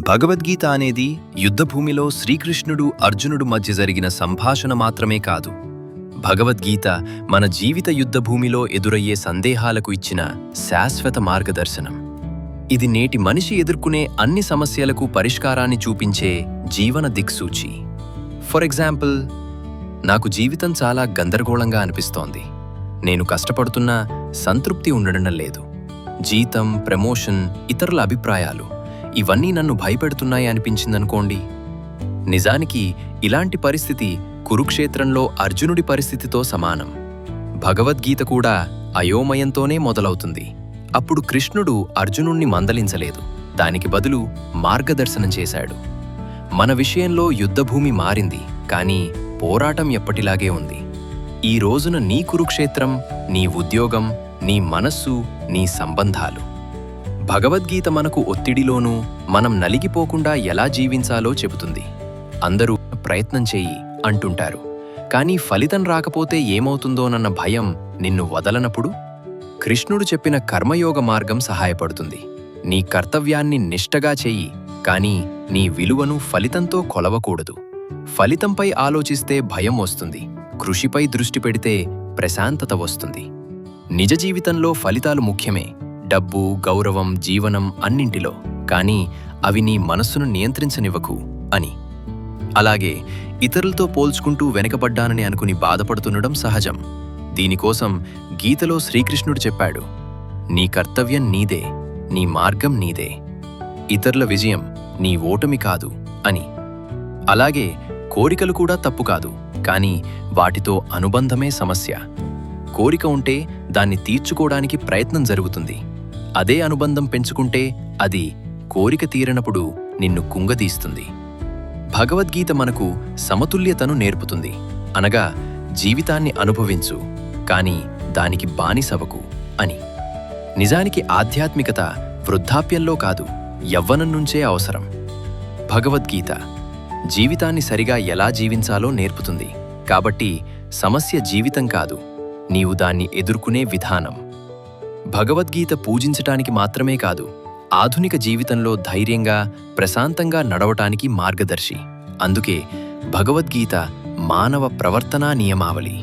భగవద్గీత అనేది యుద్ధభూమిలో శ్రీకృష్ణుడు అర్జునుడు మధ్య జరిగిన సంభాషణ మాత్రమే కాదు. భగవద్గీత మన జీవిత యుద్ధభూమిలో ఎదురయ్యే సందేహాలకు ఇచ్చిన శాశ్వత మార్గదర్శనం. ఇది నేటి మనిషి ఎదుర్కొనే అన్ని సమస్యలకు పరిష్కారాన్ని చూపించే జీవన దిక్సూచి. ఫర్ ఎగ్జాంపుల్, నాకు జీవితం చాలా గందరగోళంగా అనిపిస్తోంది. నేను కష్టపడుతున్నా సంతృప్తి ఉండడం లేదు. జీతం, ప్రమోషన్, ఇతరుల అభిప్రాయాలు ఇవన్నీ నన్ను భయపెడుతున్నాయి అనిపించిందనుకోండి. నిజానికి ఇలాంటి పరిస్థితి కురుక్షేత్రంలో అర్జునుడి పరిస్థితితో సమానం. భగవద్గీత కూడా అయోమయంతోనే మొదలవుతుంది. అప్పుడు కృష్ణుడు అర్జునుణ్ణి మందలించలేదు, దానికి బదులు మార్గదర్శనం చేశాడు. మన విషయంలో యుద్ధభూమి మారింది, కానీ పోరాటం ఎప్పటిలాగే ఉంది. ఈ రోజున నీ కురుక్షేత్రం, నీ ఉద్యోగం, నీ మనస్సు, నీ సంబంధాలు. భగవద్గీత మనకు ఒత్తిడిలోనూ మనం నలిగిపోకుండా ఎలా జీవించాలో చెబుతుంది. అందరూ ప్రయత్నం చెయ్యి అంటుంటారు, కానీ ఫలితం రాకపోతే ఏమవుతుందోనన్న భయం నిన్ను వదలనప్పుడు కృష్ణుడు చెప్పిన కర్మయోగ మార్గం సహాయపడుతుంది. నీ కర్తవ్యాన్ని నిష్టగా చెయ్యి, కానీ నీ విలువను ఫలితంతో కొలవకూడదు. ఫలితంపై ఆలోచిస్తే భయం వస్తుంది, కృషిపై దృష్టి పెడితే ప్రశాంతత వస్తుంది. నిజ జీవితంలో ఫలితాలు ముఖ్యమే, డబ్బు, గౌరవం, జీవనం అన్నింటిలో, కానీ అవి నీ మనస్సును నియంత్రించనివ్వకు అని. అలాగే ఇతరులతో పోల్చుకుంటూ వెనకబడ్డానని అనుకుని బాధపడుతుండడం సహజం. దీనికోసం గీతలో శ్రీకృష్ణుడు చెప్పాడు, నీ కర్తవ్యం నీదే, నీ మార్గం నీదే, ఇతరుల విజయం నీ ఓటమి కాదు అని. అలాగే కోరికలు కూడా తప్పు కాదు, కానీ వాటితో అనుబంధమే సమస్య. కోరిక ఉంటే దాన్ని తీర్చుకోవడానికి ప్రయత్నం జరుగుతుంది. అదే అనుబంధం పెంచుకుంటే అది కోరిక తీరనప్పుడు నిన్ను కుంగదీస్తుంది. భగవద్గీత మనకు సమతుల్యతను నేర్పుతుంది. అనగా జీవితాన్ని అనుభవించు, కానీ దానికి బానిసవకు అని. నిజానికి ఆధ్యాత్మికత వృద్ధాప్యంలో కాదు, యవ్వనం నుంచే అవసరం. భగవద్గీత జీవితాన్ని సరిగా ఎలా జీవించాలో నేర్పుతుంది. కాబట్టి సమస్య జీవితం కాదు, నీవు దాన్ని ఎదుర్కొనే విధానం. భగవద్గీత పూజించటానికి మాత్రమే కాదు, ఆధునిక జీవితంలో ధైర్యంగా, ప్రశాంతంగా నడవటానికి మార్గదర్శి. అందుకే భగవద్గీత మానవ ప్రవర్తనా నియమావళి.